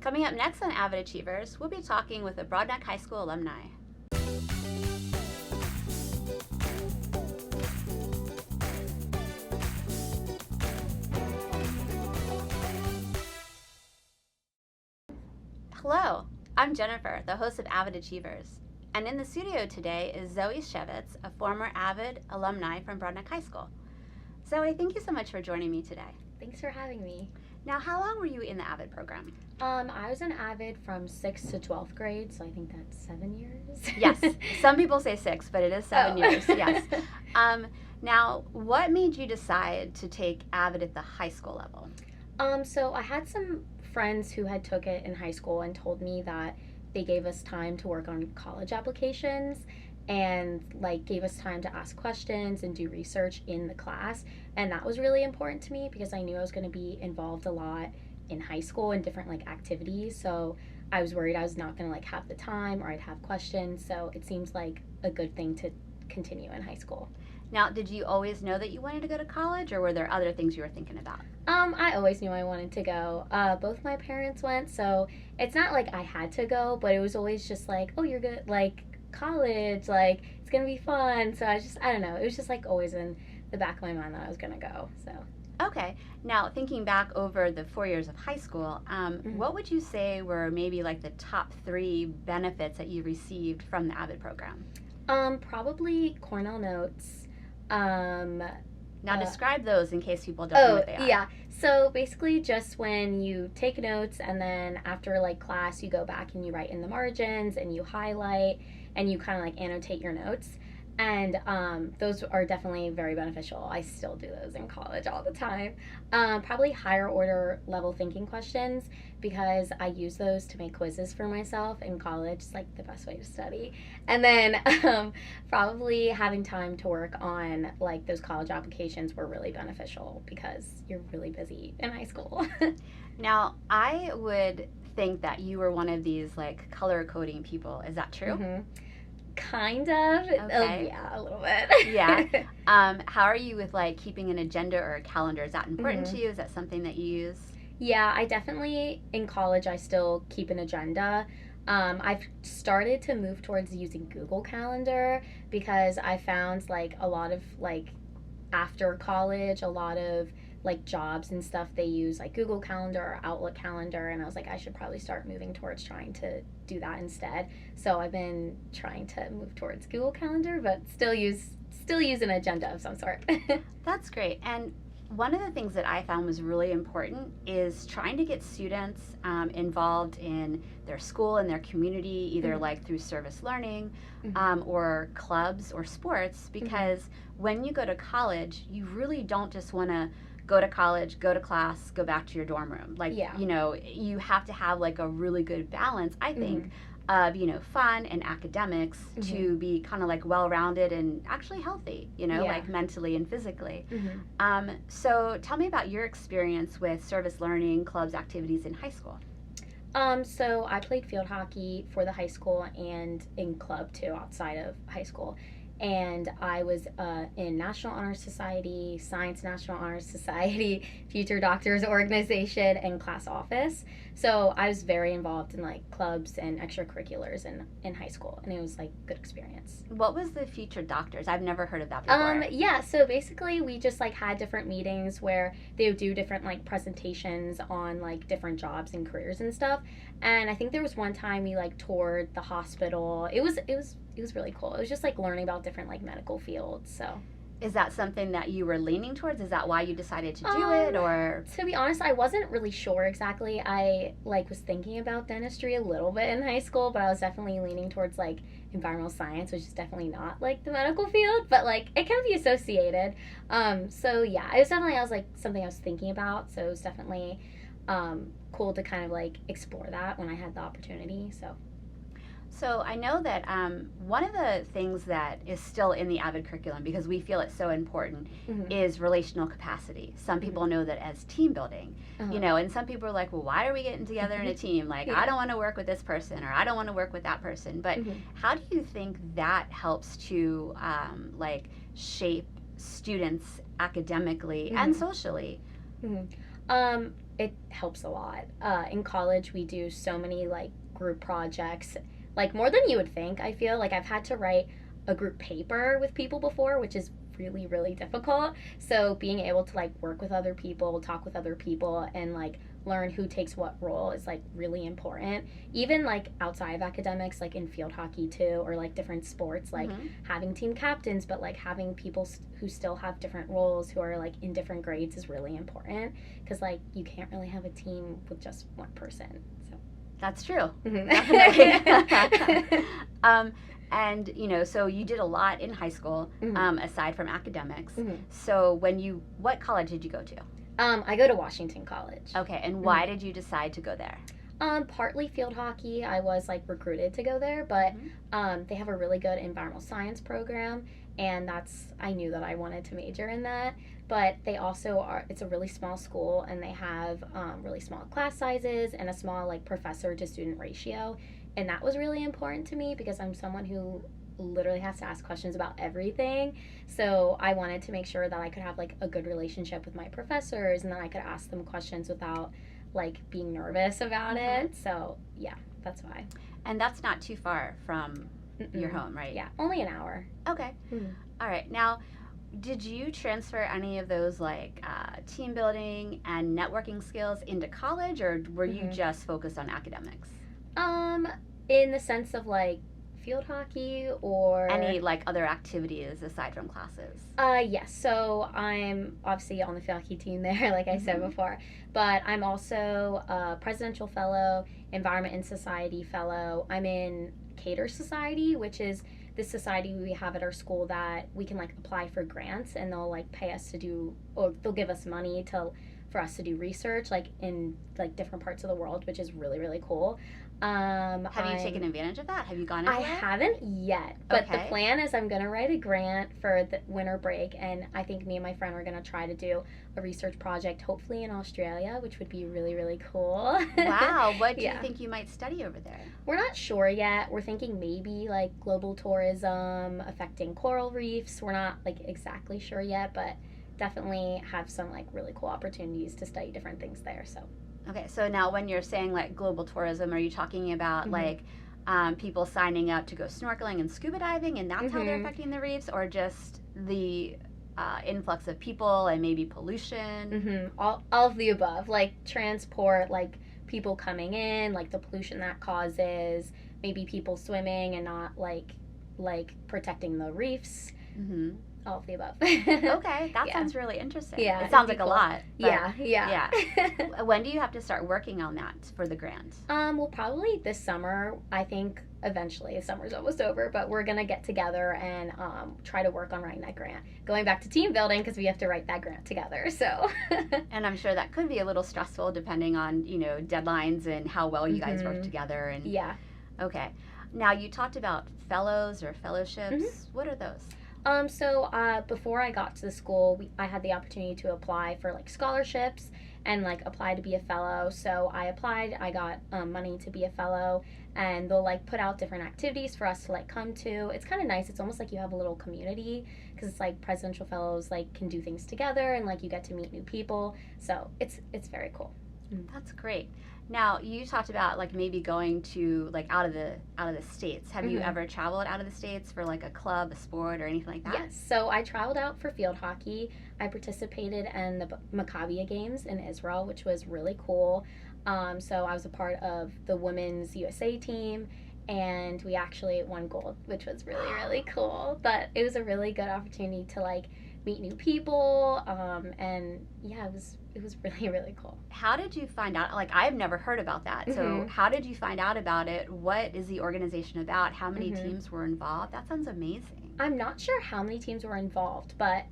Coming up next on AVID Achievers, we'll be talking with a Broadneck High School alumni. Hello, I'm Jennifer, the host of AVID Achievers. And in the studio today is Zoe Shevitz, a former AVID alumni from Broadneck High School. Zoe, thank you so much for joining me today. Thanks for having me. Now, how long were you in the AVID program? I was in AVID from 6th to 12th grade, so I think that's 7 years. Yes, some people say 6, but it is 7 years, yes. Now, what made you decide to take AVID at the high school level? So I had some friends who had took it in high school and told me that they gave us time to work on college applications and gave us time to ask questions and do research in the class, and that was really important to me because I knew I was going to be involved a lot in high school in different activities, so I was worried I was not going to have the time or I'd have questions, so it seems like a good thing to continue in high school. Now, did you always know that you wanted to go to college, or were there other things you were thinking about? I always knew I wanted to go. Both my parents went, so it's not like I had to go, but it was always just oh, you're good, college, it's gonna be fun. So I don't know, it was just always in the back of my mind that I was gonna go, so. Okay. Now, thinking back over the 4 years of high school, what would you say were maybe the top 3 benefits that you received from the AVID program? Probably Cornell notes. Now describe those in case people don't know what they are. Yeah. So basically just when you take notes and then after class you go back and you write in the margins and you highlight and you kind of annotate your notes. And those are definitely very beneficial. I still do those in college all the time. Probably higher order level thinking questions because I use those to make quizzes for myself in college. It's the best way to study. And then probably having time to work on those college applications were really beneficial because you're really busy in high school. Now, I would think that you were one of these color coding people. Is that true? Mm-hmm. Kind of. Okay. Yeah, a little bit. Yeah. How are you with keeping an agenda or a calendar? Is that important to you? Is that something that you use? Yeah, I definitely, in college, I still keep an agenda. I've started to move towards using Google Calendar because I found a lot of after college, a lot of jobs and stuff, they use Google Calendar or Outlook Calendar, and I was I should probably start moving towards trying to do that instead. So I've been trying to move towards Google Calendar, but still use an agenda of some sort. That's great. And one of the things that I found was really important is trying to get students involved in their school and their community, either through service learning or clubs or sports, because when you go to college, you really don't just want to go to college, go to class, go back to your dorm room. You have to have a really good balance, I think, of, fun and academics to be kind of well-rounded and actually healthy, mentally and physically. So tell me about your experience with service learning, clubs, activities in high school. So I played field hockey for the high school and in club too outside of high school. And I was in National Honor Society, Science National Honor Society, Future Doctors Organization, and class office. So I was very involved in clubs and extracurriculars in high school, and it was good experience. What was the Future Doctors? I've never heard of that before. Yeah, so basically we just had different meetings where they would do different presentations on different jobs and careers and stuff. And I think there was one time we toured the hospital. It was really cool. It was just learning about different medical fields. So is that something that you were leaning towards? Is that why you decided to do it, or? To be honest, I wasn't really sure exactly. I was thinking about dentistry a little bit in high school, but I was definitely leaning towards environmental science, which is definitely not the medical field, but it can be associated. So yeah, it was definitely something I was thinking about. So it was definitely cool to kind of explore that when I had the opportunity. So I know that one of the things that is still in the AVID curriculum, because we feel it's so important, is relational capacity. Some people know that as team building, and some people are well, why are we getting together in a team? I don't want to work with this person, or I don't want to work with that person. But how do you think that helps to shape students academically and socially? it helps a lot. In college, we do so many like group projects, like more than you would think. I feel like I've had to write a group paper with people before, which is really, really difficult. So being able to like work with other people, talk with other people, and like learn who takes what role is like really important. Even like outside of academics, like in field hockey too, or like different sports, like having team captains, but like having people who still have different roles, who are like in different grades, is really important, because like you can't really have a team with just one person. So that's true. Definitely. And so you did a lot in high school, aside from academics. So what college did you go to? I go to Washington College. Okay, and why did you decide to go there? Partly field hockey. I was like recruited to go there, but they have a really good environmental science program, and I knew that I wanted to major in that. But they also it's a really small school, and they have really small class sizes and a small like professor to student ratio, and that was really important to me because I'm someone who literally has to ask questions about everything. So I wanted to make sure that I could have like a good relationship with my professors, and then I could ask them questions without like being nervous about it. So yeah, that's why. And that's not too far from your home, right? Yeah, only an hour. Okay. All right. Now, did you transfer any of those like team building and networking skills into college, or were you just focused on academics? In the sense of like field hockey or any like other activities aside from classes? Yes. So I'm obviously on the field hockey team there, like I said before, but I'm also a presidential fellow, environment and society fellow. I'm in Cater Society, which is this society we have at our school that we can like apply for grants, and they'll like pay us to do, or they'll give us money for us to do research like in like different parts of the world, which is really, really cool. Have you taken advantage of that? Have you gone into I haven't yet, but the plan is I'm going to write a grant for the winter break, and I think me and my friend are going to try to do a research project, hopefully in Australia, which would be really, really cool. Wow. What do you think you might study over there? We're not sure yet. We're thinking maybe like global tourism affecting coral reefs. We're not like exactly sure yet, but definitely have some like really cool opportunities to study different things there. So okay, so now when you're saying like global tourism, are you talking about like people signing up to go snorkeling and scuba diving, and that's how they're affecting the reefs, or just the influx of people and maybe pollution? All of the above, like transport, like people coming in, like the pollution that causes, maybe people swimming and not like protecting the reefs. All of the above. Okay, that sounds really interesting. Yeah, it sounds like a lot. Yeah. When do you have to start working on that for the grant? Well, probably this summer. I think eventually. The summer's almost over, but we're gonna get together and try to work on writing that grant. Going back to team building, because we have to write that grant together. So. And I'm sure that could be a little stressful, depending on deadlines and how well you guys work together. And yeah. Okay. Now you talked about fellows or fellowships. What are those? So before I got to the school, I had the opportunity to apply for like scholarships and like apply to be a fellow. So I applied, I got money to be a fellow, and they'll like put out different activities for us to like come to. It's kind of nice. It's almost like you have a little community, because it's like presidential fellows like can do things together, and like you get to meet new people. So it's very cool. That's great. Now, you talked about like maybe going to like out of the states. Have you ever traveled out of the states for like a club, a sport, or anything like that? Yes. So I traveled out for field hockey. I participated in the Maccabi games in Israel, which was really cool. So I was a part of the women's USA team, and we actually won gold, which was really, really cool. But it was a really good opportunity to like meet new people, and yeah, it was really, really cool. How did you find out? Like, I've never heard about that. So how did you find out about it? What is the organization about? How many teams were involved? That sounds amazing. I'm not sure how many teams were involved, but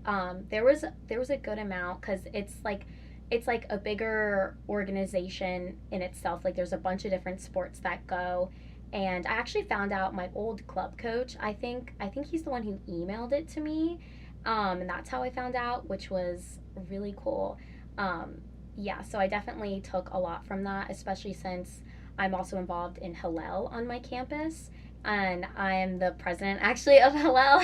there was a good amount, because it's like a bigger organization in itself. Like, there's a bunch of different sports that go. And I actually found out my old club coach, I think he's the one who emailed it to me. And that's how I found out, which was really cool. Yeah, so I definitely took a lot from that, especially since I'm also involved in Hillel on my campus, and I am the president actually of Hillel.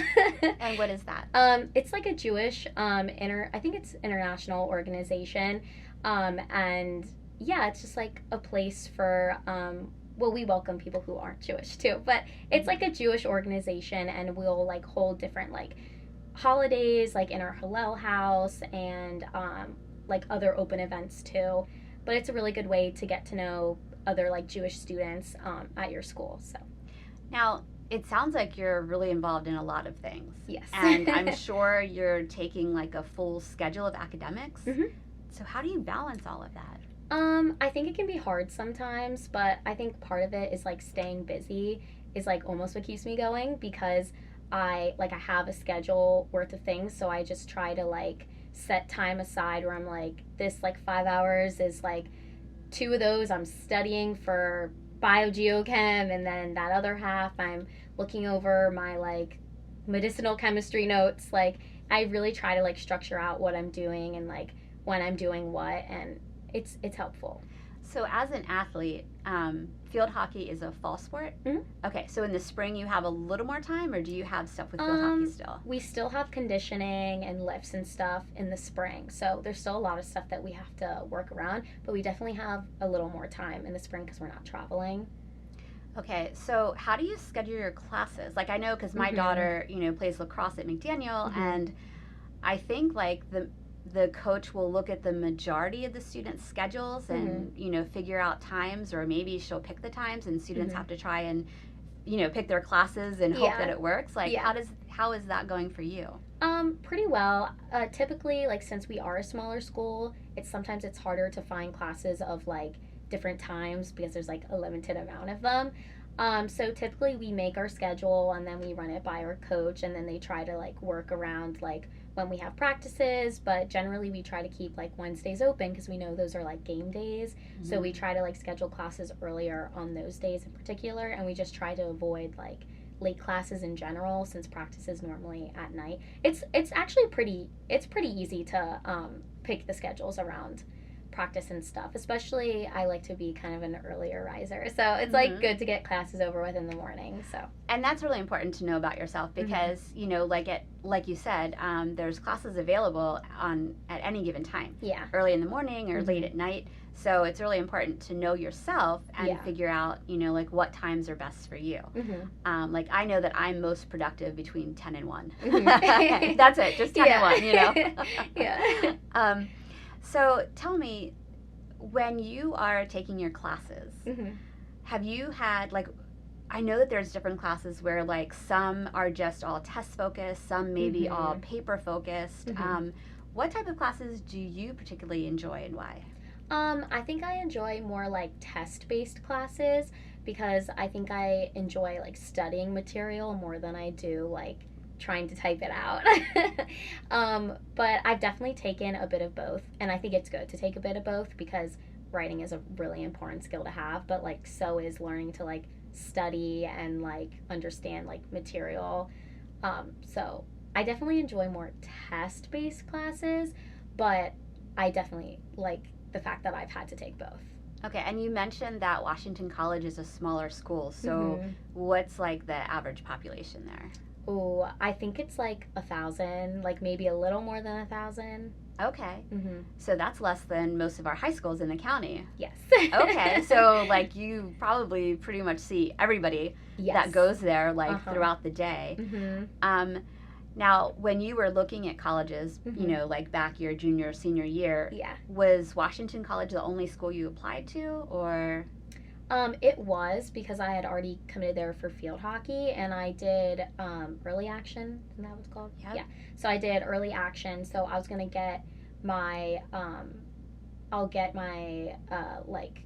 And what is that? It's like a Jewish I think it's international organization. And yeah, it's just like a place for, well, we welcome people who aren't Jewish too, but it's like a Jewish organization, and we'll like hold different like holidays like in our Hillel house, and like other open events too. But it's a really good way to get to know other like Jewish students at your school. So Now, it sounds like you're really involved in a lot of things. yes. And I'm sure you're taking like a full schedule of academics. Mhm. So how do you balance all of that? I think it can be hard sometimes, but I think part of it is like staying busy is like almost what keeps me going, because I have a schedule worth of things, so I just try to like set time aside where I'm like, this like 5 hours is like 2 of those I'm studying for biogeochem, and then that other half I'm looking over my like medicinal chemistry notes. Like I really try to like structure out what I'm doing and like when I'm doing what, and it's helpful. So as an athlete, field hockey is a fall sport? Mhm. Okay, so in the spring you have a little more time, or do you have stuff with field hockey still? We still have conditioning and lifts and stuff in the spring, so there's still a lot of stuff that we have to work around, but we definitely have a little more time in the spring because we're not traveling. Okay, so how do you schedule your classes? Like I know because my daughter, plays lacrosse at McDaniel, and I think like the coach will look at the majority of the students' schedules and figure out times, or maybe she'll pick the times and students have to try and pick their classes and hope that it works. Like how is that going for you? Pretty well. Typically, like since we are a smaller school, sometimes it's harder to find classes of like different times because there's like a limited amount of them. So typically we make our schedule and then we run it by our coach, and then they try to like work around like when we have practices, but generally we try to keep like Wednesdays open because we know those are like game days. So we try to like schedule classes earlier on those days in particular, and we just try to avoid like late classes in general since practice is normally at night. It's actually pretty easy to pick the schedules around practice and stuff. Especially I like to be kind of an earlier riser, so it's like good to get classes over with in the morning. So and that's really important to know about yourself because like you said, there's classes available at any given time, early in the morning or late at night. So it's really important to know yourself and figure out like what times are best for you. Like I know that I'm most productive between 10 and 1. That's it, just 10 and 1. So tell me, when you are taking your classes, have you had like, I know that there's different classes where like some are just all test focused, some maybe all paper focused. What type of classes do you particularly enjoy and why? I think I enjoy more like test-based classes because I think I enjoy like studying material more than I do like trying to type it out. But I've definitely taken a bit of both, and I think it's good to take a bit of both because writing is a really important skill to have, but like so is learning to like study and like understand like material. So I definitely enjoy more test-based classes, but I definitely like the fact that I've had to take both. Okay, and you mentioned that Washington College is a smaller school, so what's like the average population there? Oh, I think it's like 1,000, like maybe a little more than 1,000. Okay. So that's less than most of our high schools in the county. Yes. Okay, so like you probably pretty much see everybody that goes there like throughout the day. Now, when you were looking at colleges, like back your junior, senior year, was Washington College the only school you applied to, or? It was because I had already committed there for field hockey, and I did early action. Isn't that what it's called? Yep. Yeah. So I did early action. So I was gonna get my, I'll get my like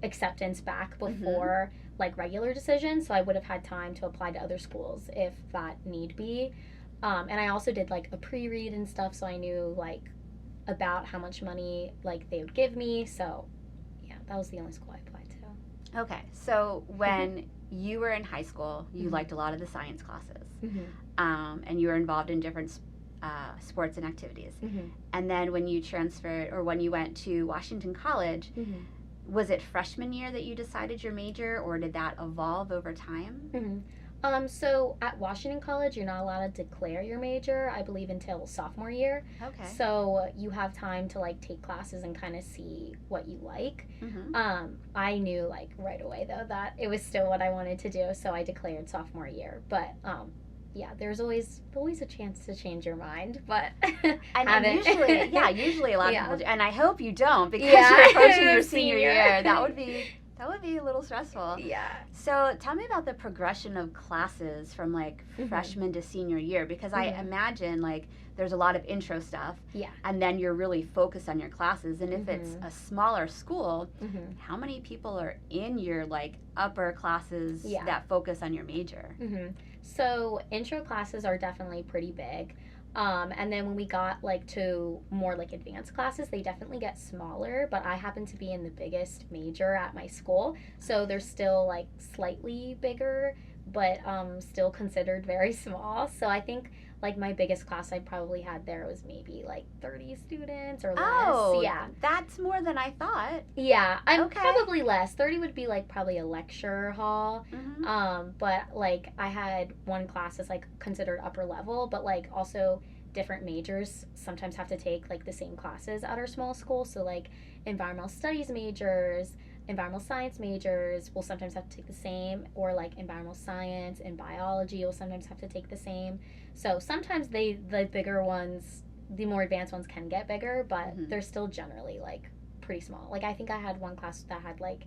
acceptance back before like regular decision. So I would have had time to apply to other schools if that need be. And I also did like a pre-read and stuff, so I knew like about how much money like they would give me. So yeah, that was the only school I applied to. Okay, so when you were in high school, you liked a lot of the science classes, and you were involved in different sports and activities. And then when you transferred, or when you went to Washington College, was it freshman year that you decided your major, or did that evolve over time? So at Washington College, you're not allowed to declare your major, I believe, until sophomore year. Okay. So you have time to like take classes and kind of see what you like. Mm-hmm. I knew like right away though that it was still what I wanted to do, so I declared sophomore year. But yeah, there's always a chance to change your mind, but And usually a lot of Yeah. people do, and I hope you don't, because Yeah. you're approaching your senior Senior. year. That would be a little stressful. Yeah. So tell me about the progression of classes from like Mhm. freshman to senior year, because I Mhm. imagine like there's a lot of intro stuff, Yeah. and then you're really focused on your classes. And if it's Mhm. a smaller school, Mhm. how many people are in your like upper classes Yeah. that focus on your major? Mhm. So intro classes are definitely pretty big. And then when we got like to more like advanced classes, they definitely get smaller. But I happen to be in the biggest major at my school, so they're still like slightly bigger, but still considered very small. So I think like my biggest class I probably had there was maybe like 30 students or less. Oh, Yeah. that's more than I thought. Yeah, I'm Okay. probably less. 30 would be like probably a lecture hall. Mm-hmm. But like I had one class that's like considered upper level, but like also different majors sometimes have to take like the same classes at our small school. So like environmental studies majors, environmental science majors will sometimes have to take the same, or like environmental science and biology will sometimes have to take the same. So sometimes the bigger ones, the more advanced ones can get bigger, but Mhm. they're still generally like pretty small. Like I think I had one class that had like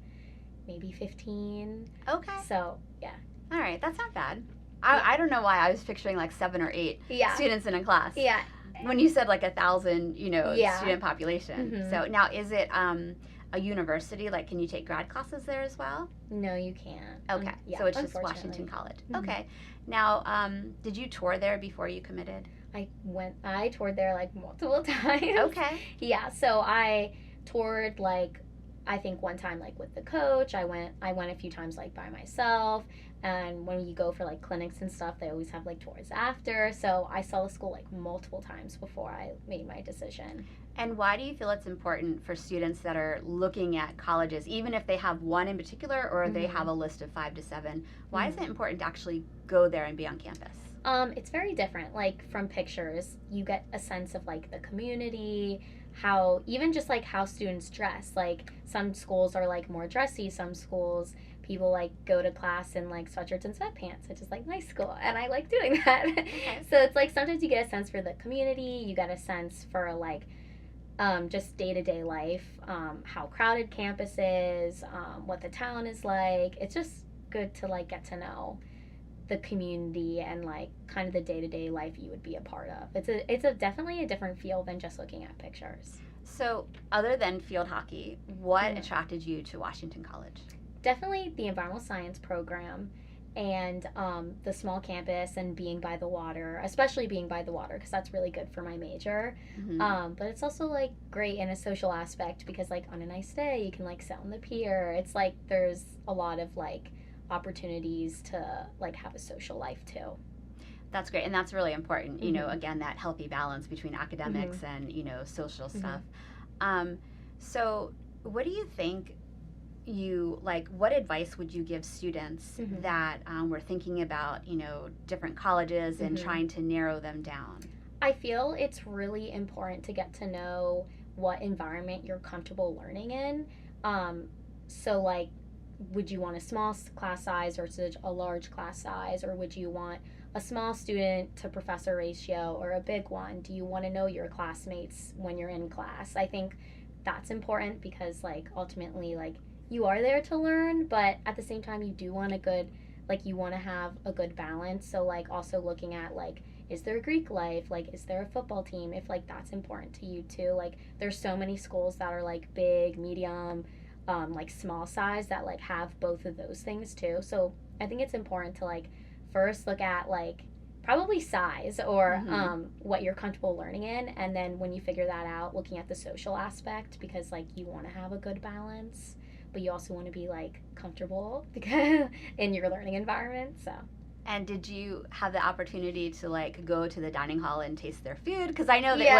maybe 15. Okay. So yeah. All right, that's not bad. I don't know why I was picturing like 7 or 8 Yeah. students in a class. Yeah. When you said like 1,000, Yeah. student population. Mhm. So now, is it a university? Like, can you take grad classes there as well? No, you can't. Okay, Yeah, so it's just unfortunately. Washington College. Mhm. Okay. Now, did you tour there before you committed? I toured there like multiple times. Okay. Yeah, so I toured like I think one time like with the coach. I went a few times like by myself. And when you go for like clinics and stuff, they always have like tours after. So I saw the school like multiple times before I made my decision. And why do you feel it's important for students that are looking at colleges, even if they have one in particular or they Mhm. have a list of 5 to 7, why is Mhm. it important to actually go there and be on campus? It's very different. Like from pictures, you get a sense of like the community, how even just like how students dress. Like some schools are like more dressy, some schools people like go to class in like sweatshirts and sweatpants, which is like my school, and I like doing that. Okay. So it's like sometimes you get a sense for the community, you get a sense for like just day-to-day life, how crowded campus is, what the town is like. It's just good to like get to know the community and like kind of the day-to-day life you would be a part of. It's a definitely a different feel than just looking at pictures. So, other than field hockey, what Mhm. attracted you to Washington College? Definitely the environmental science program and the small campus and being by the water, especially being by the water because that's really good for my major. Mm-hmm. But it's also like great in a social aspect because like on a nice day you can like sit on the pier. It's like there's a lot of like opportunities to like have a social life too. That's great, and that's really important. Mhm. Again, that healthy balance between academics and social Mhm. stuff. So, what do you think? What advice would you give students Mhm. that were thinking about different colleges and Mhm. trying to narrow them down? I feel it's really important to get to know what environment you're comfortable learning in. So like would you want a small class size or a large class size, or would you want a small student to professor ratio or a big one? Do you want to know your classmates when you're in class? I think that's important because like ultimately like you are there to learn, but at the same time you do want you want to have a good balance. So like also looking at like is there a Greek life, like is there a football team, if like that's important to you too. Like there's so many schools that are like big, medium, like small size that like have both of those things too. So I think it's important to like first look at like probably size or what you're comfortable learning in, and then when you figure that out, looking at the social aspect because like you want to have a good balance, but you also want to be like comfortable because in your learning environment. So And did you have the opportunity to like go to the dining hall and taste their food? Because I know that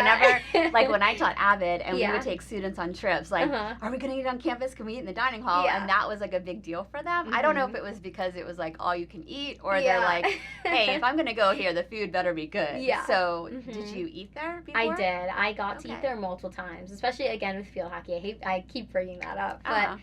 whenever, like when I taught AVID and we would take students on trips, like, are we going to eat on campus? Can we eat in the dining hall? And that was like a big deal for them. I don't know if it was because it was like all you can eat, or they're like, hey, if I'm going to go here, the food better be good. So did you eat there before? I did. I got to eat there multiple times, especially again with field hockey. I keep bringing that up, but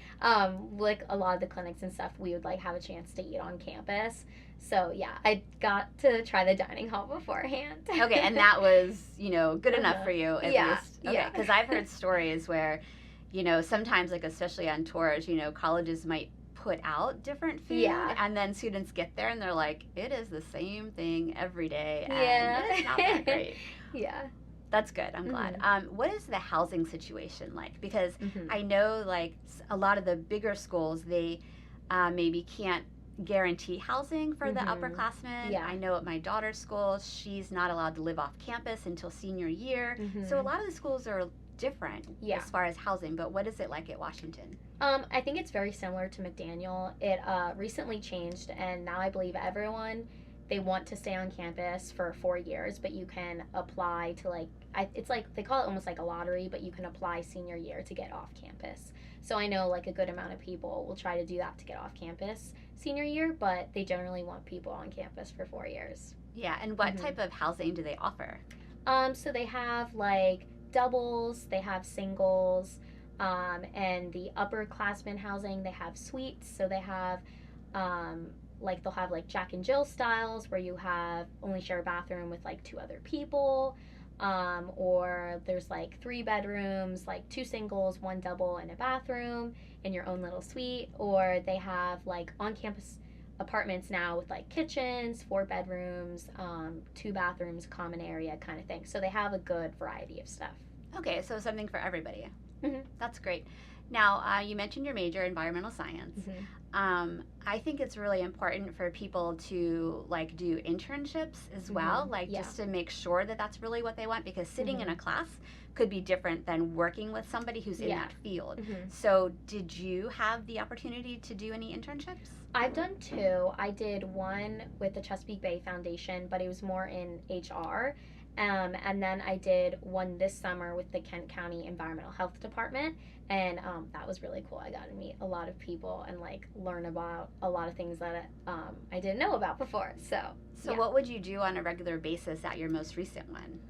like a lot of the clinics and stuff, we would like have a chance to eat on campus. So, yeah, I got to try the dining hall beforehand. Okay, and that was, you know, good enough for you at least. Okay, because I've heard stories where, you know, sometimes, like, especially on tours, you know, colleges might put out different food, and then students get there and they're like, it is the same thing every day, and it's not that great. That's good. I'm glad. What is the housing situation like? Because I know, like, a lot of the bigger schools, they maybe can't guarantee housing for the upperclassmen. I know at my daughter's school, she's not allowed to live off campus until senior year. So a lot of the schools are different as far as housing, but what is it like at Washington? I think it's very similar to McDaniel. It recently changed, and now I believe everyone, they want to stay on campus for 4 years, but you can apply to like, it's like, they call it almost like a lottery, but you can apply senior year to get off campus. So I know like a good amount of people will try to do that to get off campus senior year, but they generally want people on campus for 4 years. Yeah, and what type of housing do they offer? So they have like doubles, they have singles, and the upperclassmen housing, they have suites. So they have like they'll have like Jack and Jill styles where you have only share a bathroom with like 2 other people. Or there's like 3 bedrooms, like 2 singles, 1 double, and a bathroom in your own little suite. Or they have like on-campus apartments now with like kitchens, 4 bedrooms, 2 bathrooms, common area kind of thing. So they have a good variety of stuff. Okay, so something for everybody. That's great. Now, you mentioned your major, environmental science. I think it's really important for people to like do internships as well, like just to make sure that that's really what they want, because sitting in a class could be different than working with somebody who's in that field. So did you have the opportunity to do any internships? I've done 2. I did one with the Chesapeake Bay Foundation, but it was more in HR. And then I did one this summer with the Kent County Environmental Health Department, and that was really cool. I got to meet a lot of people and like learn about a lot of things that I didn't know about before. So what would you do on a regular basis at your most recent one?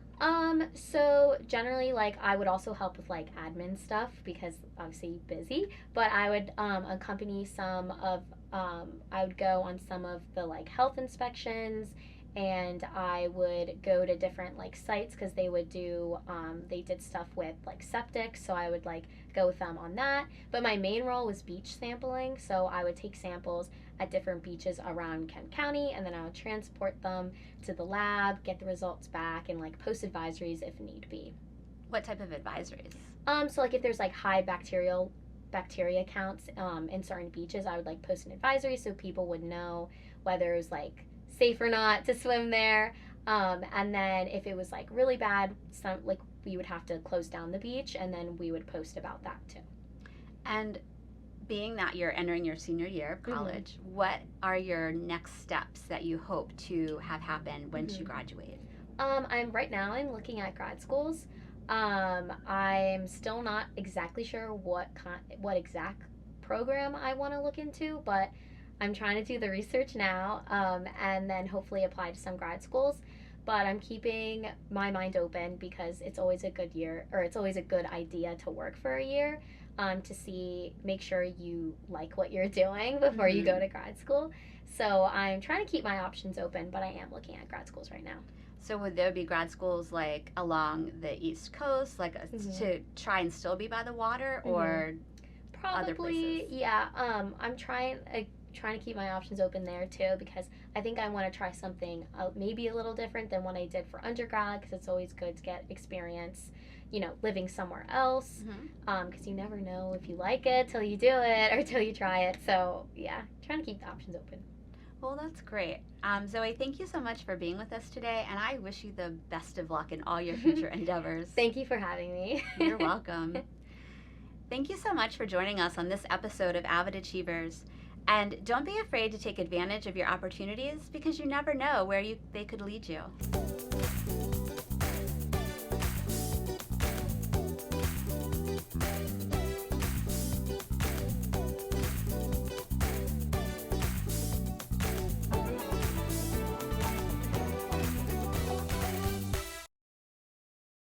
So generally, like, I would also help with like admin stuff because obviously busy, but I would accompany some of I would go on some of the like health inspections. And I would go to different like sites because they would do they did stuff with like septic, so I would like go with them on that. But my main role was beach sampling, so I would take samples at different beaches around Kent County, and then I would transport them to the lab, get the results back, and like post advisories if need be. What type of advisories? So like if there's like high bacteria counts in certain beaches, I would like post an advisory so people would know whether it was like safe or not to swim there, and then if it was like really bad, we would have to close down the beach, and then we would post about that too. And being that you're entering your senior year of college, what are your next steps that you hope to have happen once you graduate? I'm looking at grad schools. I'm still not exactly sure what exact program I want to look into, but I'm trying to do the research now, and then hopefully apply to some grad schools. But I'm keeping my mind open because it's always a good idea to work for a year, to make sure you like what you're doing before you go to grad school. So I'm trying to keep my options open, but I am looking at grad schools right now. So would there be grad schools like along the East Coast, like to try and still be by the water, or probably other places? Yeah. I'm trying to keep my options open there too, because I think I want to try something maybe a little different than what I did for undergrad, because it's always good to get experience, living somewhere else, because you never know if you like it till you do it or till you try it. So yeah, trying to keep the options open. Well, that's great. Zoe, thank you so much for being with us today, and I wish you the best of luck in all your future endeavors. Thank you for having me. You're welcome. Thank you so much for joining us on this episode of AVID Achievers. And don't be afraid to take advantage of your opportunities because you never know where they could lead you.